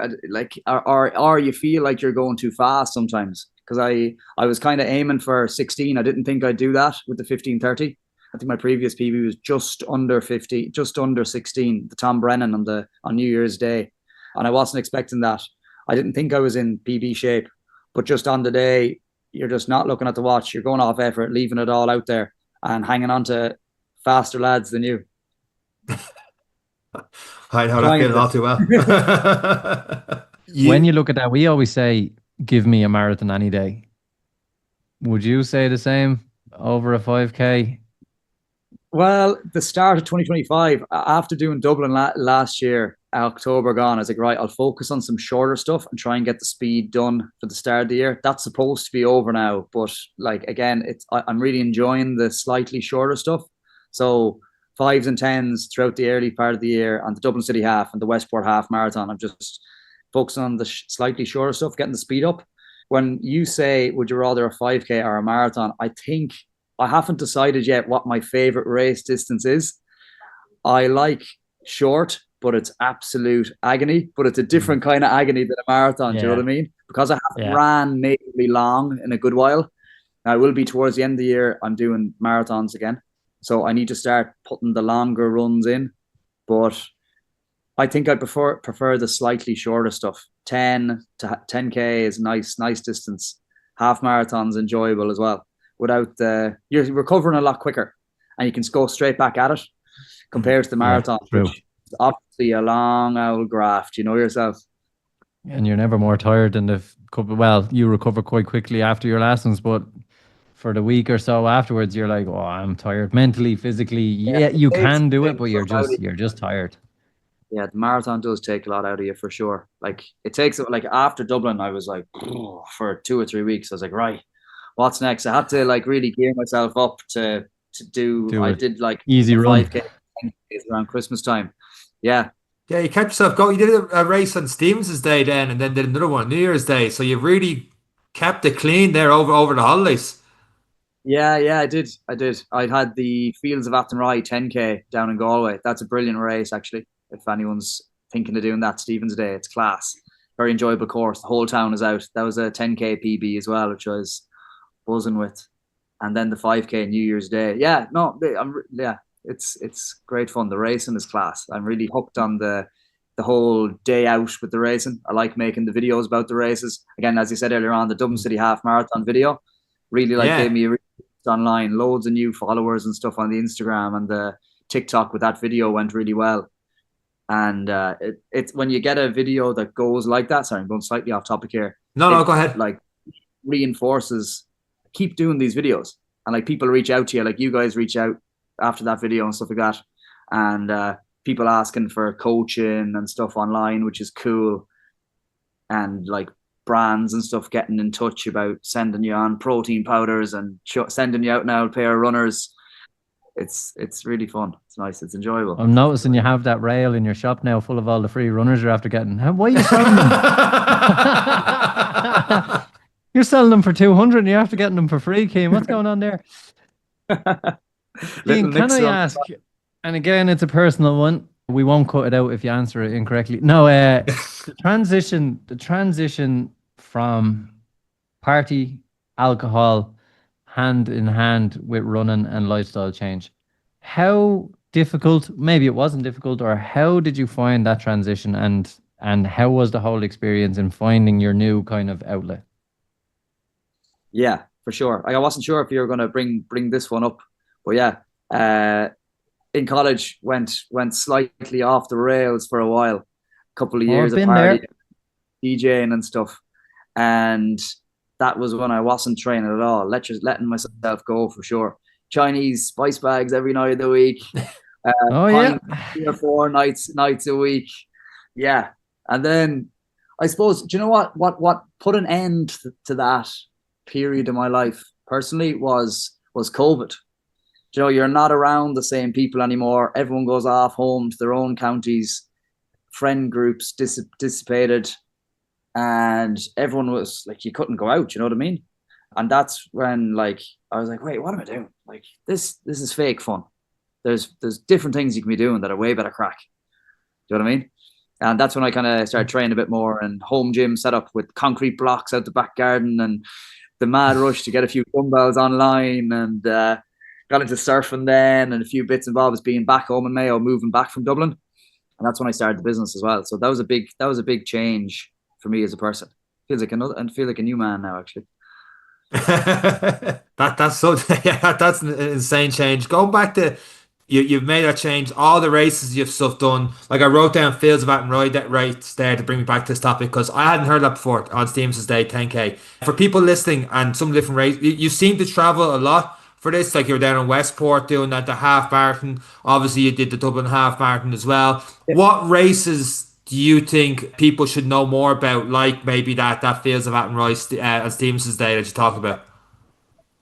[SPEAKER 2] or you feel like you're going too fast sometimes. Because I was kind of aiming for 16. I didn't think I'd do that with the 15:30. I think my previous PB was just under 50, just under 16, the Tom Brennan on New Year's Day. And I wasn't expecting that. I didn't think I was in PB shape. But just on the day, you're just not looking at the watch. You're going off effort, leaving it all out there and hanging on to faster lads than you.
[SPEAKER 1] I know that feeling all too well.
[SPEAKER 3] When you look at that, we always say, give me a marathon any day. Would you say the same over a 5K?
[SPEAKER 2] Well, the start of 2025, after doing Dublin last year, October gone, I was like, right, I'll focus on some shorter stuff and try and get the speed done for the start of the year. That's supposed to be over now, but like again, I'm really enjoying the slightly shorter stuff. So 5s and 10s throughout the early part of the year, and the Dublin City Half and the Westport Half Marathon. I'm just focusing on the slightly shorter stuff, getting the speed up. When you say, would you rather a 5K or a marathon? I think I haven't decided yet what my favorite race distance is. I like short, but it's absolute agony. But it's a different kind of agony than a marathon. Do you know what I mean? Because I haven't ran natively long in a good while. I will be towards the end of the year. I'm doing marathons again. So I need to start putting the longer runs in. But I think I prefer the slightly shorter stuff. 10 to 10K is nice distance. Half marathon's enjoyable as well. You're recovering a lot quicker, and you can go straight back at it compared to the marathon, which is obviously a long old graft. You know yourself.
[SPEAKER 3] And you're never more tired than you recover quite quickly after your lessons, but for the week or so afterwards, you're like, oh, I'm tired mentally, physically. Yeah, you can do it, but you're just tired.
[SPEAKER 2] Yeah, the marathon does take a lot out of you for sure. Like it takes like after Dublin, I was like for 2 or 3 weeks. I was like, right, what's next? I had to like really gear myself up to do. I did like
[SPEAKER 3] easy run
[SPEAKER 2] 5K around Christmas time. Yeah.
[SPEAKER 1] Yeah, you kept yourself going. You did a race on Stevens' Day then, and then did another one on New Year's Day. So you really kept it clean there over the holidays.
[SPEAKER 2] Yeah, I did. I had the Fields of Athenry 10K down in Galway. That's a brilliant race, actually. If anyone's thinking of doing that Stevens' Day, it's class. Very enjoyable course. The whole town is out. That was a 10K PB as well, which I was buzzing with. And then the 5K New Year's Day. Yeah, no, it's great fun. The racing is class. I'm really hooked on the whole day out with the racing. I like making the videos about the races. Again, as you said earlier on, the Dublin City Half Marathon video really gave me a reach online. Loads of new followers and stuff on the Instagram, and the TikTok with that video went really well. And it's when you get a video that goes like that. Sorry, I'm going slightly off topic here.
[SPEAKER 1] No, go ahead.
[SPEAKER 2] Like reinforces, keep doing these videos, and like people reach out to you, like you guys reach out after that video and stuff like that, and people asking for coaching and stuff online, which is cool. And like brands and stuff getting in touch about sending you on protein powders and sending you out now a pair of runners. It's really fun. It's nice. It's enjoyable.
[SPEAKER 3] I'm noticing you have that rail in your shop now full of all the free runners you're after getting. Why are you selling them? You're selling them for 200 and you're after getting them for free, Cian. What's going on there? Cian, can I ask, and again, it's a personal one. We won't cut it out if you answer it incorrectly. No, the transition from party, alcohol, hand in hand with running and lifestyle change. How difficult, maybe it wasn't difficult, or how did you find that transition, and how was the whole experience in finding your new kind of outlet?
[SPEAKER 2] Yeah, for sure. I wasn't sure if you were going to bring this one up, but yeah, in college went slightly off the rails for a while, a couple of years of partying, DJing and stuff, and that was when I wasn't training at all, letting myself go for sure. Chinese spice bags every night of the week, 3 or 4 nights a week, yeah. And then I suppose, do you know what put an end to that period of my life personally was COVID. You know, you're not around the same people anymore. Everyone goes off home to their own counties. Friend groups dissipated, and everyone was like, you couldn't go out. You know what I mean? And that's when, like, I was like, wait, what am I doing? Like, this is fake fun. There's different things you can be doing that are way better crack. Do you know what I mean? And that's when I kind of started training a bit more, and home gym set up with concrete blocks out the back garden, and the mad rush to get a few dumbbells online, and got into surfing then, and a few bits and bobs being back home in Mayo, moving back from Dublin. And that's when I started the business as well. So that was a big change for me as a person. Feel like a new man now, actually.
[SPEAKER 1] that's so yeah, that's an insane change. Going back to you've made that change, all the races you've stuff done. Like, I wrote down Fields of Attenroy that race there to bring me back to this topic, because I hadn't heard that before on Stevenson's Day 10K. For people listening and some different races, you seem to travel a lot for this. Like, you were down in Westport doing the half marathon. Obviously, you did the Dublin half marathon as well. Yeah. What races do you think people should know more about, like maybe that Fields of Attenroy and Stevenson's Day that you talked about?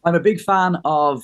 [SPEAKER 2] I'm a big fan of,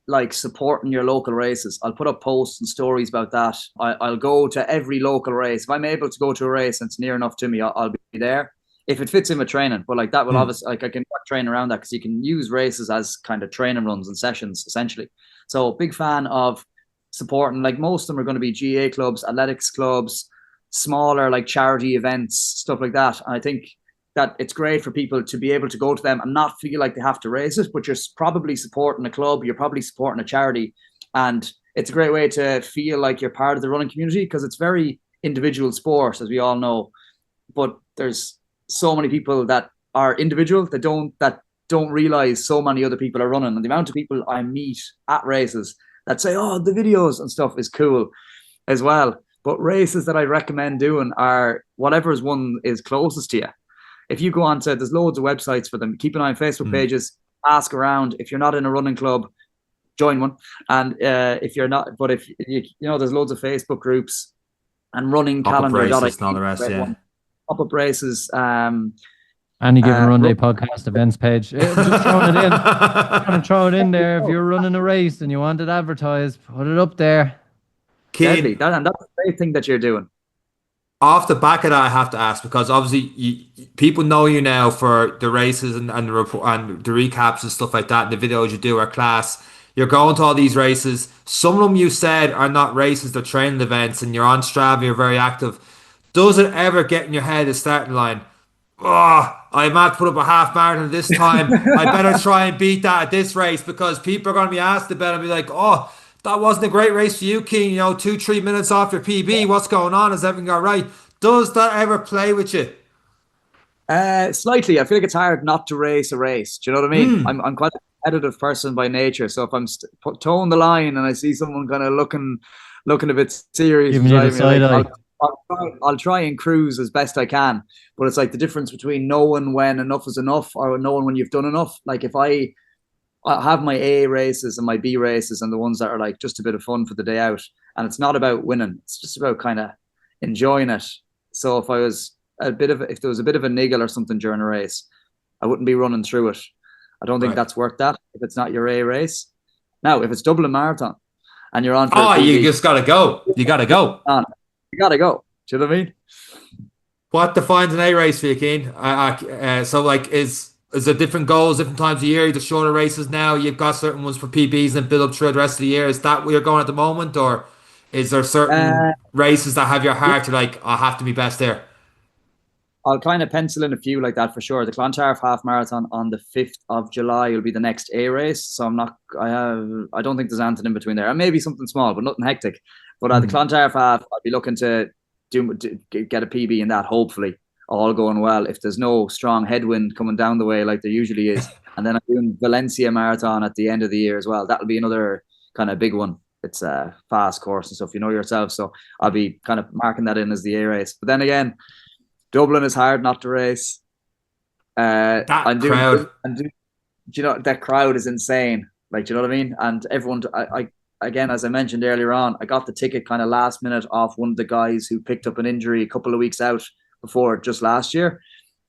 [SPEAKER 2] like, supporting your local races. I'll put up posts and stories about that. I'll go to every local race. If I'm able to go to a race and it's near enough to me, I'll be there. If it fits in with training, but like that will obviously, like, I can train around that, because you can use races as kind of training runs and sessions essentially. So big fan of supporting, like, most of them are going to be GA clubs, athletics clubs, smaller like charity events, stuff like that. And I think that it's great for people to be able to go to them and not feel like they have to race it, but you're probably supporting a club, you're probably supporting a charity, and it's a great way to feel like you're part of the running community, because it's very individual sport, as we all know. But there's so many people that are individual that don't realize so many other people are running, and the amount of people I meet at races that say, oh, the videos and stuff is cool as well. But races that I recommend doing are whatever's one is closest to you. If you go on to, there's loads of websites for them. Keep an eye on Facebook pages, ask around. If you're not in a running club, join one. And if you're not, but if you know, there's loads of Facebook groups and running calendar.
[SPEAKER 1] Races and all the rest, yeah.
[SPEAKER 2] Pop-up races.
[SPEAKER 3] Any given run day podcast events page. Just throwing it in. Trying to throw it in there. If you're running a race and you want it advertised, put it up there.
[SPEAKER 2] Deadly. And that's the great thing that you're doing.
[SPEAKER 1] Off the back of that, I have to ask, because obviously people know you now for the races and the report and the recaps and stuff like that, and the videos you do are class. You're going to all these races. Some of them, you said, are not races, they're training events, and you're on Strava, you're very active. Does it ever get in your head, the starting line, oh, I might put up a half marathon this time, I better try and beat that at this race, because people are going to be asked about it and be like, oh, that wasn't a great race for you, Cian, 2-3 minutes off your PB, what's going on, is everything all right? Does that ever play with you?
[SPEAKER 2] Slightly. I feel like it's hard not to race a race. Do you know what I mean? I'm quite a competitive person by nature, so if I'm towing the line and I see someone kind of looking a bit serious, I'll try and cruise as best I can. But it's like the difference between knowing when enough is enough or knowing when you've done enough. Like, if I have my A races and my B races and the ones that are like just a bit of fun for the day out, and it's not about winning, it's just about kind of enjoying it. So if I was if there was a bit of a niggle or something during a race, I wouldn't be running through it. I don't think that's worth that if it's not your A race. Now, if it's Dublin Marathon and you're on for a PB,
[SPEAKER 1] you just gotta go. You gotta go.
[SPEAKER 2] You gotta go. Do you know what I mean?
[SPEAKER 1] What defines an A race for you, Cian? So like, is there different goals, different times of year? The shorter races now, you've got certain ones for PBs and build up through the rest of the year. Is that where you're going at the moment, or is there certain races that have your heart? You're like, I have to be best there.
[SPEAKER 2] I'll kind of pencil in a few like that for sure. The Clontarf Half Marathon on the 5th of July will be the next A race. So I don't think there's anything in between there. And maybe something small, but nothing hectic. But the Clontarf Half, I'll be looking to get a PB in that, hopefully, all going well. If there's no strong headwind coming down the way like there usually is. And then I'm doing Valencia Marathon at the end of the year as well. That'll be another kind of big one. It's a fast course and stuff, you know yourself. So I'll be kind of marking that in as the A race. But then again, Dublin is hard not to race.
[SPEAKER 1] That crowd.
[SPEAKER 2] Do you know, that crowd is insane. Like, do you know what I mean? And everyone, I again, as I mentioned earlier on, I got the ticket kind of last minute off one of the guys who picked up an injury a couple of weeks out before just last year.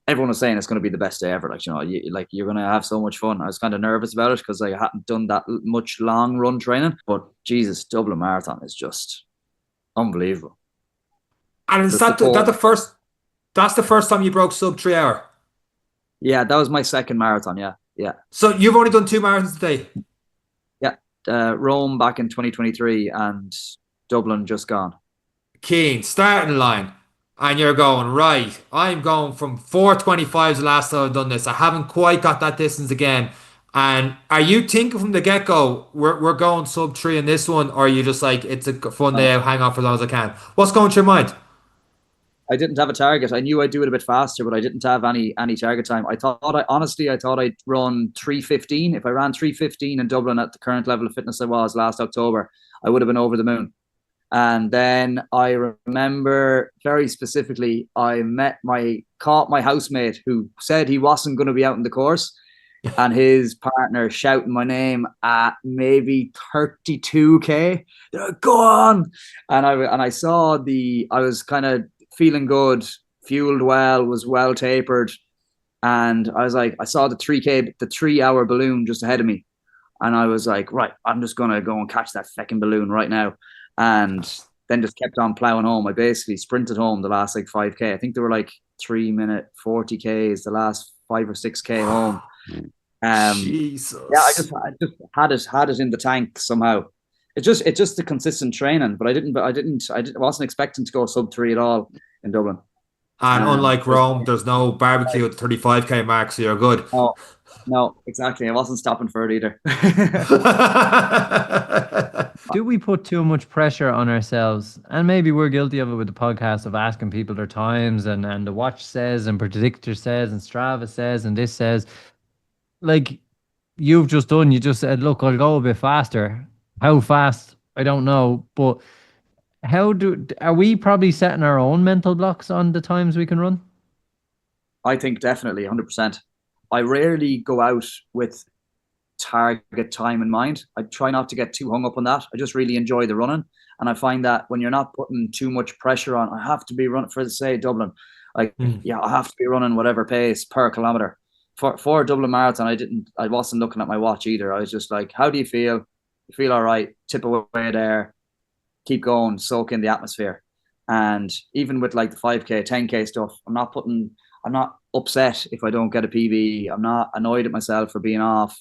[SPEAKER 2] Everyone was saying it's going to be the best day ever. Like, you know, you're going to have so much fun. I was kind of nervous about it because I hadn't done that much long run training. But Jesus, Dublin Marathon is just unbelievable.
[SPEAKER 1] And is that the first? That's the first time you broke sub 3 hour?
[SPEAKER 2] Yeah, that was my second marathon, yeah.
[SPEAKER 1] So you've only done 2 marathons today?
[SPEAKER 2] Yeah, Rome back in 2023 and Dublin just gone.
[SPEAKER 1] Cian, starting line, and you're going, right, I'm going from 4:25 the last time I've done this. I haven't quite got that distance again. And are you thinking from the get-go, we're going sub 3 in this one, or are you just like, it's a fun day, I'll hang on for as long as I can? What's going through your mind?
[SPEAKER 2] I didn't have a target. I knew I'd do it a bit faster, but I didn't have any target time. I thought I'd run 3:15. If I ran 3:15 in Dublin at the current level of fitness I was last October, I would have been over the moon. And then I remember very specifically, I caught my housemate who said he wasn't going to be out in the course, and his partner shouting my name at maybe 32k. Go on! And I saw I was kind of feeling good, fueled well, was well tapered. And I was like, I saw the 3K, the 3 hour balloon just ahead of me. And I was like, right, I'm just going to go and catch that fucking balloon right now. And then just kept on plowing home. I basically sprinted home the last like 5K. I think there were like 3-minute 40Ks, the last 5 or 6K home.
[SPEAKER 1] Jesus.
[SPEAKER 2] Yeah, I just had it in the tank somehow. It's just the consistent training, but I wasn't expecting to go sub 3 at all in Dublin.
[SPEAKER 1] And unlike Rome, there's no barbecue at the 35k mark, so you're good.
[SPEAKER 2] No, exactly. I wasn't stopping for it either.
[SPEAKER 3] Do we put too much pressure on ourselves? And maybe we're guilty of it with the podcast, of asking people their times, and the watch says, and Predictor says, and Strava says, and this says. Like you just said, look, I'll go a bit faster. How fast? I don't know. But are we probably setting our own mental blocks on the times we can run?
[SPEAKER 2] I think definitely 100%. I rarely go out with target time in mind. I try not to get too hung up on that. I just really enjoy the running. And I find that when you're not putting too much pressure on, I have to be running, for say Dublin, I have to be running whatever pace per kilometer. For a Dublin Marathon, I wasn't looking at my watch either. I was just like, how do you feel? You feel all right, tip away there, keep going, soak in the atmosphere. And even with like the 5K, 10K stuff, I'm not upset if I don't get a PB. I'm not annoyed at myself for being off.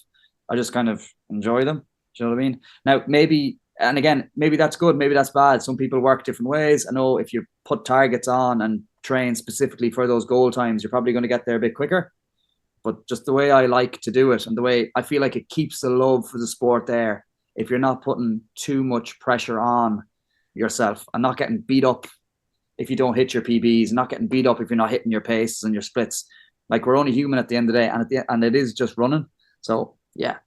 [SPEAKER 2] I just kind of enjoy them. Do you know what I mean? Now, maybe that's good, maybe that's bad. Some people work different ways. I know if you put targets on and train specifically for those goal times, you're probably going to get there a bit quicker. But just the way I like to do it and the way I feel like it keeps the love for the sport there, if you're not putting too much pressure on yourself and not getting beat up if you don't hit your PBs, not getting beat up if you're not hitting your paces and your splits. Like, we're only human at the end of the day, and it is just running. So yeah,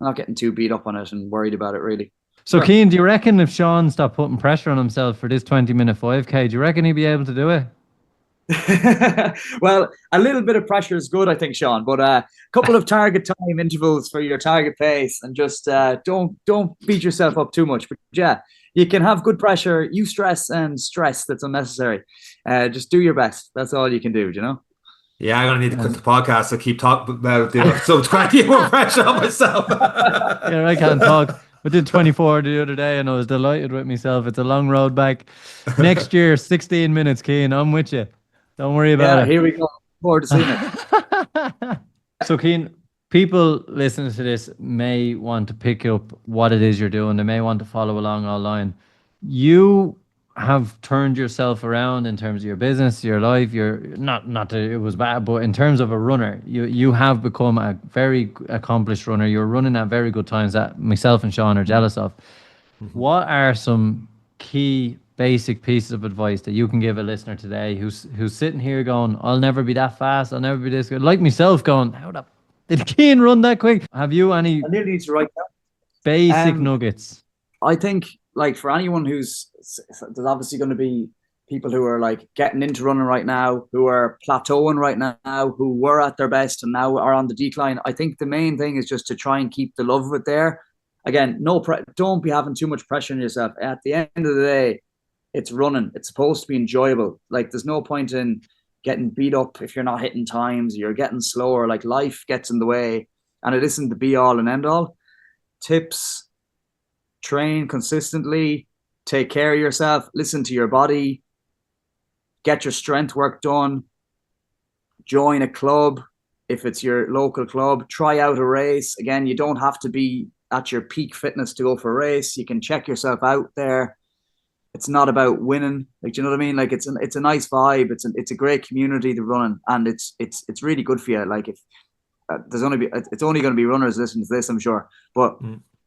[SPEAKER 2] I'm not getting too beat up on it and worried about it really.
[SPEAKER 3] So sure. Cian, do you reckon if Sean stopped putting pressure on himself for this 20-minute 5K, do you reckon he'd be able to do it?
[SPEAKER 2] Well, a little bit of pressure is good, I think, Sean, but a couple of target time intervals for your target pace, and just don't beat yourself up too much. But yeah, You can have good pressure, stress that's unnecessary. Just do your best. That's all you can do, you know?
[SPEAKER 1] Yeah, I'm gonna need to quit the podcast. So keep talking about doing so 20 more pressure on myself.
[SPEAKER 3] Yeah, I can't talk. I did 24 the other day and I was delighted with myself. It's a long road back. Next year, 16 minutes, Cian. I'm with you. Don't worry about it.
[SPEAKER 2] Here we go. Look forward to seeing it.
[SPEAKER 3] So, Cian, people listening to this may want to pick up what it is you're doing. They may want to follow along online. You have turned yourself around in terms of your business, your life. You're not that it was bad, but in terms of a runner, you have become a very accomplished runner. You're running at very good times that myself and Sean are jealous of. What are some key basic pieces of advice that you can give a listener today who's sitting here going, I'll never be that fast, I'll never be this good, like myself going, how did Cian run that quick? Have you any
[SPEAKER 2] I nearly need to write down
[SPEAKER 3] basic nuggets?
[SPEAKER 2] I think, like, for anyone there's obviously going to be people who are like getting into running right now, who are plateauing right now, who were at their best and now are on the decline. I think the main thing is just to try and keep the love of it there. Again, don't be having too much pressure on yourself. At the end of the day, it's running. It's supposed to be enjoyable. Like, there's no point in getting beat up if you're not hitting times, you're getting slower. Like, life gets in the way and it isn't the be all and end all. Tips: train consistently, take care of yourself, listen to your body, get your strength work done, join a club if it's your local club, try out a race. Again, you don't have to be at your peak fitness to go for a race. You can check yourself out there. It's not about winning, like, you know what I mean? Like, it's a nice vibe. It's a great community to run, and it's really good for you. Like, if it's only going to be runners listening to this, I'm sure, but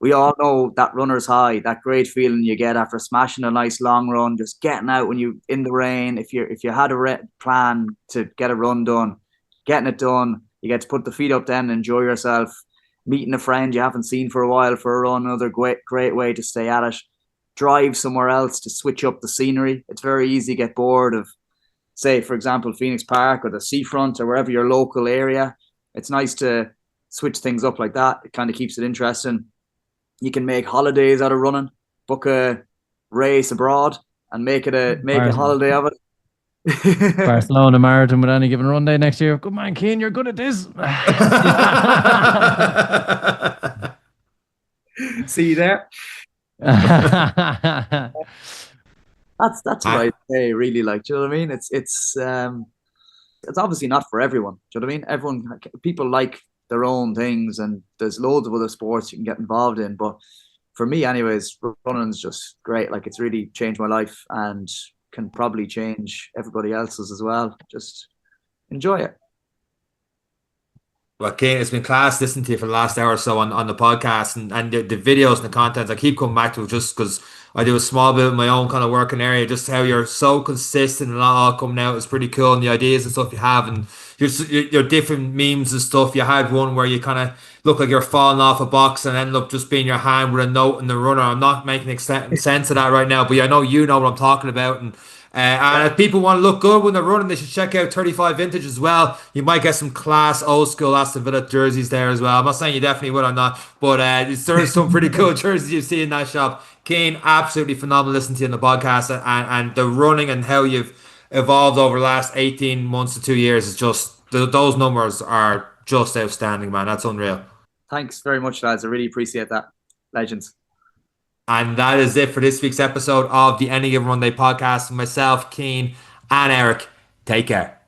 [SPEAKER 2] we all know that runner's high, that great feeling you get after smashing a nice long run, just getting out when you in the rain. If you had a plan to get a run done, getting it done, you get to put the feet up then and enjoy yourself. Meeting a friend you haven't seen for a while for a run, another great way to stay at it. Drive somewhere else to switch up the scenery. It's very easy to get bored of, say, for example, Phoenix Park or the seafront or wherever your local area. It's nice to switch things up like that. It kind of keeps it interesting. You can make holidays out of running, book a race abroad and make a holiday of it.
[SPEAKER 3] Barcelona Marathon with any given run day next year. Good man, Cian, you're good at this.
[SPEAKER 2] See you there. That's what I say, really. Like, do you know what I mean? It's obviously not for everyone. Do you know what I mean? People like their own things, and there's loads of other sports you can get involved in. But for me, anyways, running's just great. Like, it's really changed my life and can probably change everybody else's as well. Just enjoy it.
[SPEAKER 1] Well, Cian, it's been class listening to you for the last hour or so on the podcast and the videos and the content. I keep coming back to it just because I do a small bit of my own kind of working area. Just how you're so consistent and not all coming out is pretty cool. And the ideas and stuff you have, and your different memes and stuff. You had one where you kind of look like you're falling off a box and end up just being your hand with a note in the runner. I'm not making sense of that right now, but I know you know what I'm talking about. And if people want to look good when they're running, they should check out 35 Vintage as well. You might get some class old school Aston Villa jerseys there as well. I'm not saying you definitely would, I'm not, but there's some pretty cool jerseys you see in that shop. Cian, absolutely phenomenal listening to you on the podcast, and the running and how you've evolved over the last 18 months to 2 years is just, those numbers are just outstanding, man. That's unreal.
[SPEAKER 2] Thanks very much, lads. I really appreciate that. Legends.
[SPEAKER 1] And that is it for this week's episode of the Any Given Run Day podcast. Myself, Cian, and Eric. Take care.